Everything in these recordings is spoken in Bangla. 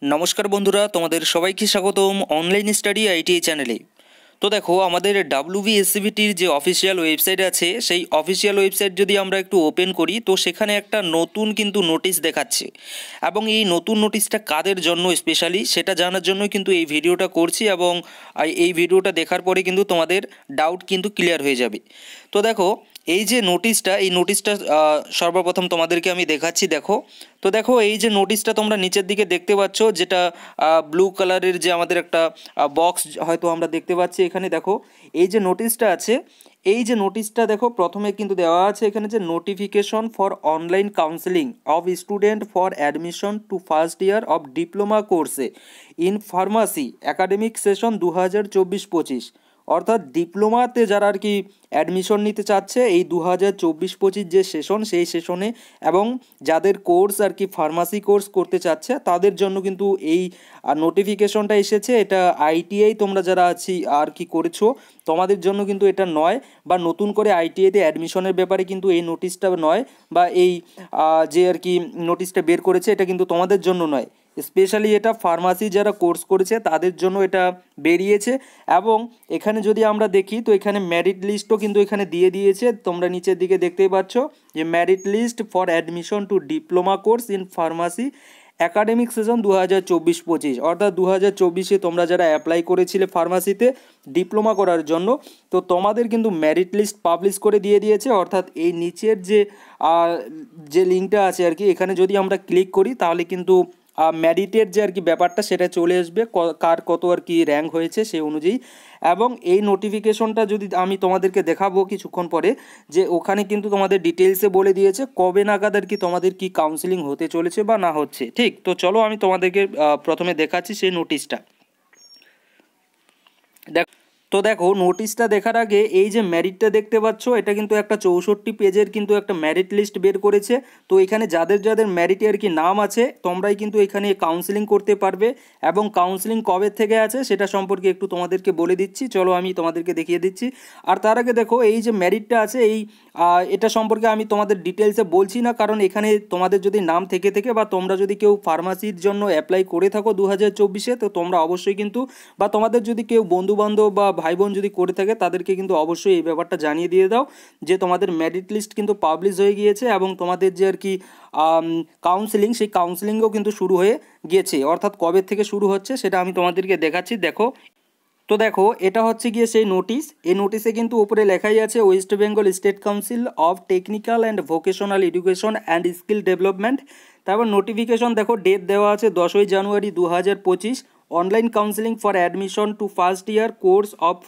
নমস্কার বন্ধুরা, তোমাদের সবাইকে স্বাগতম অনলাইন স্টাডি আইটিআই চ্যানেলে। তো দেখো, আমাদের WBSCBটির যে অফিসিয়াল ওয়েবসাইট আছে, সেই অফিসিয়াল ওয়েবসাইট যদি আমরা একটু ওপেন করি, তো সেখানে একটা নতুন কিন্তু নোটিশ দেখাচ্ছে। এবং এই নতুন নোটিশটা কাদের জন্য স্পেশালি সেটা জানার জন্য কিন্তু এই ভিডিওটা করছি, এবং এই ভিডিওটা দেখার পরে কিন্তু তোমাদের ডাউট কিন্তু ক্লিয়ার হয়ে যাবে। তো দেখো, এই যে নোটিশটা, এই নোটিশটা সর্বপ্রথম তোমাদেরকে আমি দেখাচ্ছি। দেখো, তো দেখো এই যে নোটিশটা তোমরা নিচের দিকে দেখতে পাচ্ছ, যেটা ব্লু কালারের যে আমাদের একটা বক্স হয়তো আমরা দেখতে পাচ্ছি এখানে। দেখো এই যে নোটিশটা আছে, এই যে নোটিশটা দেখো প্রথমে কিন্তু দেওয়া আছে এখানে যে notification for online counselling of student for admission to first year of diploma courses in pharmacy academic session 2024-25। অর্থাৎ ডিপ্লোমাতে যারা আর কি অ্যাডমিশন নিতে চাচ্ছে এই 2024-25 যে সেশন, সেই সেশনে, এবং যাদের কোর্স আর কি ফার্মাসি কোর্স করতে চাচ্ছে তাদের জন্য কিন্তু এই নোটিফিকেশনটা এসেছে। এটা আইটিআই তোমরা যারা আছি আর কি করেছো তোমাদের জন্য কিন্তু এটা নয়, বা নতুন করে আইটিআইতে অ্যাডমিশনের ব্যাপারে কিন্তু এই নোটিশটা নয়, বা এই যে আর কি নোটিশটা বের করেছে এটা কিন্তু তোমাদের জন্য নয়। স্পেশালি এটা ফার্মাসি যারা কোর্স করেছে তাদের জন্য এটা বেরিয়েছে। এবং এখানে যদি আমরা দেখি তো এখানে মেরিট লিস্টও কিন্তু এখানে দিয়ে দিয়েছে, তোমরা নিচের দিকে দেখতেই পাচ্ছ যে merit list for admission to diploma course in pharmacy academic session 2024-25। অর্থাৎ 2024-এ তোমরা যারা অ্যাপ্লাই করেছিলে ফার্মাসিতে ডিপ্লোমা করার জন্য, তো তোমাদের কিন্তু মেরিট লিস্ট পাবলিশ করে দিয়ে দিয়েছে। অর্থাৎ এই নিচের যে লিঙ্কটা আছে আর কি, এখানে যদি আমরা ক্লিক করি তাহলে কিন্তু মেরিটের যে আর কি ব্যাপারটা সেটা চলে আসবে, কার কত আর কি র্যাঙ্ক হয়েছে সেই অনুযায়ী। এবং এই নোটিফিকেশনটা যদি আমি তোমাদেরকে দেখাবো কিছুক্ষণ পরে, যে ওখানে কিন্তু তোমাদের ডিটেলসে বলে দিয়েছে কবে নাগাদ আর কি তোমাদের কি কাউন্সেলিং হতে চলেছে বা না হচ্ছে। ঠিক, তো চলো আমি তোমাদেরকে প্রথমে দেখাচ্ছি সেই নোটিশটা। তো দেখো নোটিশটা দেখার আগে এই যে মেরিটটা দেখতে পাচ্ছ, এটা কিন্তু একটা 64 পেজের কিন্তু একটা মেরিট লিস্ট বের করেছে। তো এখানে যাদের যাদের মেরিটে আর কি নাম আছে তোমরাই কিন্তু এখানে কাউন্সেলিং করতে পারবে। এবং কাউন্সেলিং কবে থেকে আছে সেটা সম্পর্কে একটু তোমাদেরকে বলে দিচ্ছি, চলো আমি তোমাদেরকে দেখিয়ে দিচ্ছি। আর তার আগে দেখো এই যে মেরিটটা আছে, এটা সম্পর্কে আমি তোমাদের ডিটেলসে বলছি না, কারণ এখানে তোমাদের যদি নাম থেকে বা তোমরা যদি কেউ ফার্মাসির জন্য অ্যাপ্লাই করে থাকো 2024-এ, তো তোমরা অবশ্যই কিন্তু, বা তোমাদের যদি কেউ বন্ধুবান্ধব বা ভাই বোন যদি করে থাকে তাদেরকে কিন্তু অবশ্যই এই ব্যাপারটা জানিয়ে দিয়ে দাও যে তোমাদের মেরিট লিস্ট কিন্তু পাবলিশ হয়ে গিয়েছে, এবং তোমাদের যে আর কি কাউন্সেলিং, সেই কাউন্সেলিংও কিন্তু শুরু হয়ে গিয়েছে। অর্থাৎ কবে থেকে শুরু হচ্ছে সেটা আমি তোমাদেরকে দেখাচ্ছি। দেখো, তো দেখো এটা হচ্ছে গিয়ে সেই নোটিশ। এই নোটিশে কিন্তু উপরে লেখাই আছে West Bengal state council of technical and vocational education and skill development. তারপর নোটিফিকেশন দেখো ডেট দেওয়া আছে 10ই জানুয়ারি 2025। Online counselling for admission to first year course of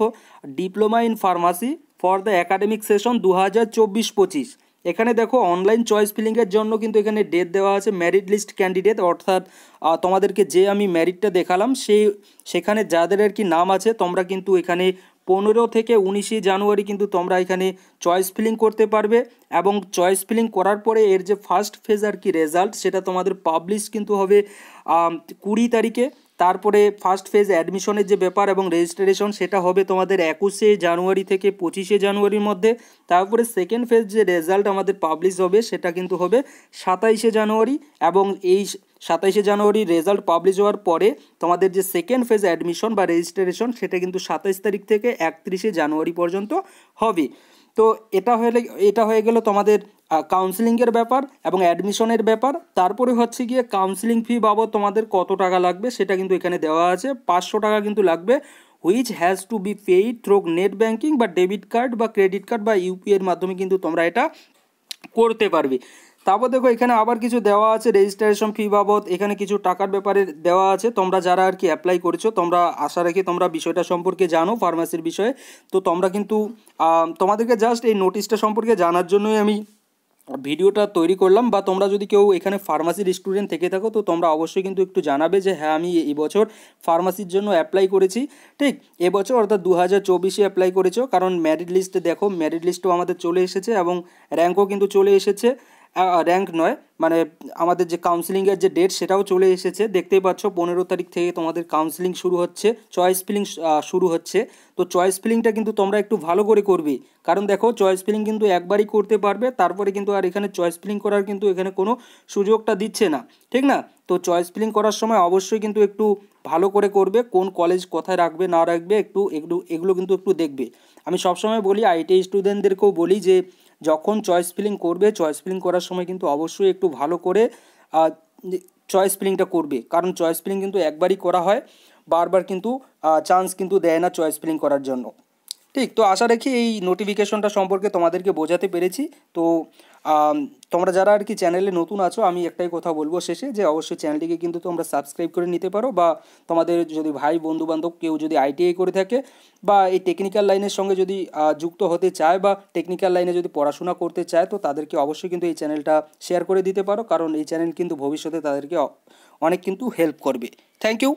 diploma in pharmacy for the academic session 2024-25। এখানে দেখো অনলাইন চয়েস ফিলিংয়ের জন্য কিন্তু এখানে ডেট দেওয়া আছে মেরিট লিস্ট ক্যান্ডিডেট। অর্থাৎ তোমাদেরকে যে আমি মেরিটটা দেখালাম সেখানে যাদের আর কি নাম আছে তোমরা কিন্তু এখানে 15 থেকে 19 জানুয়ারি কিন্তু তোমরা এখানে চয়েস ফিলিং করতে পারবে। এবং চয়েস ফিলিং করার পরে এর যে ফার্স্ট ফেজ আর কি রেজাল্ট সেটা তোমাদের পাবলিশ কিন্তু হবে 20 তারিখে। তারপরে ফার্স্ট ফেজ অ্যাডমিশনের যে ব্যাপার এবং রেজিস্ট্রেশন সেটা হবে তোমাদের 21শে জানুয়ারি থেকে 25শে জানুয়ারির মধ্যে। তারপরে সেকেন্ড ফেজ যে রেজাল্ট আমাদের পাবলিশ হবে সেটা কিন্তু হবে 27শে জানুয়ারি। এবং এই 27শে জানুয়ারি রেজাল্ট পাবলিশ হওয়ার পরে তোমাদের যে সেকেন্ড ফেজ অ্যাডমিশন বা রেজিস্ট্রেশন সেটা কিন্তু 27 তারিখ থেকে 31শে জানুয়ারি পর্যন্ত হবে। তো এটা হয়ে গেল তোমাদের কাউন্সেলিংয়ের ব্যাপার এবং অ্যাডমিশনের ব্যাপার। তারপরে হচ্ছে গিয়ে কাউন্সেলিং ফি বাবদ তোমাদের কত টাকা লাগবে সেটা কিন্তু এখানে দেওয়া আছে, 500 টাকা কিন্তু লাগবে, which has to be paid through net banking বা ডেবিট কার্ড বা ক্রেডিট কার্ড বা ইউপিআই এর মাধ্যমে কিন্তু তোমরা এটা করতে পারবে। তারপর দেখো এখানে আবার কিছু দেওয়া আছে রেজিস্ট্রেশন ফি বাবদ, এখানে কিছু টাকার ব্যাপারে দেওয়া আছে। তোমরা যারা আর কি অ্যাপ্লাই করেছো তোমরা আশা রাখি তোমরা বিষয়টা সম্পর্কে জানো ফার্মাসির বিষয়ে। তো তোমরা কিন্তু তোমাদেরকে জাস্ট এই নোটিশটা সম্পর্কে জানার জন্যই আমি ভিডিওটা তৈরি করলাম। বা তোমরা যদি কেউ এখানে ফার্মাসির স্টুডেন্ট থেকে থাকো তো তোমরা অবশ্যই কিন্তু একটু জানাবে যে হ্যাঁ আমি এবছর ফার্মাসির জন্য অ্যাপ্লাই করেছি। ঠিক, এবছর অর্থাৎ 2024-এ অ্যাপ্লাই করেছো, কারণ মেরিট লিস্টে দেখো মেরিট লিস্টও আমাদের চলে এসেছে এবং র্যাঙ্কও কিন্তু চলে এসেছে। র্যাঙ্ক নয়, মানে আমাদের যে কাউন্সিলিংয়ের যে ডেট সেটাও চলে এসেছে। দেখতেই পাচ্ছ 15 তারিখ থেকে তোমাদের কাউন্সিলিং শুরু হচ্ছে, চয়েস ফিলিং শুরু হচ্ছে। তো চয়েস ফিলিংটা কিন্তু তোমরা একটু ভালো করে করবে, কারণ দেখো চয়েস ফিলিং কিন্তু একবারই করতে পারবে, তারপরে কিন্তু আর এখানে চয়েস ফিলিং করার কিন্তু এখানে কোনো সুযোগটা দিচ্ছে না, ঠিক না? তো চয়েস ফিলিং করার সময় অবশ্যই কিন্তু একটু ভালো করে করবে, কোন কলেজ কোথায় রাখবে না রাখবে একটু এগুলো কিন্তু একটু দেখবে। আমি সবসময় বলি আইটিআই স্টুডেন্টদেরকেও বলি যে যখন চয়েস ফিলিং করবে, চয়েস ফিলিং করার সময় কিন্তু অবশ্যই একটু ভালো করে চয়েস ফিলিংটা করবে, কারণ চয়েস ফিলিং কিন্তু একবারই করা হয়, বারবার কিন্তু চান্স কিন্তু দেয় না চয়েস ফিলিং করার জন্য। ঠিক, তো আশা রাখি এই নোটিফিকেশনটা সম্পর্কে তোমাদেরকে বোঝাতে পেরেছি। তো তোমরা যারা আর কি চ্যানেলে নতুন আছো, আমি একটাই কথা বলবো শেষে, যে অবশ্যই চ্যানেলটিকে কিন্তু তোমরা সাবস্ক্রাইব করে নিতে পারো, বা তোমাদের যদি ভাই বন্ধু বান্ধব কেউ যদি আইটিআই করে থাকে বা এই টেকনিক্যাল লাইনের সঙ্গে যদি যুক্ত হতে চায় বা টেকনিক্যাল লাইনে যদি পড়াশোনা করতে চায়, তো তাদেরকে অবশ্যই কিন্তু এই চ্যানেলটা শেয়ার করে দিতে পারো, কারণ এই চ্যানেল কিন্তু ভবিষ্যতে তাদেরকে অনেক কিন্তু হেল্প করবে। Thank you.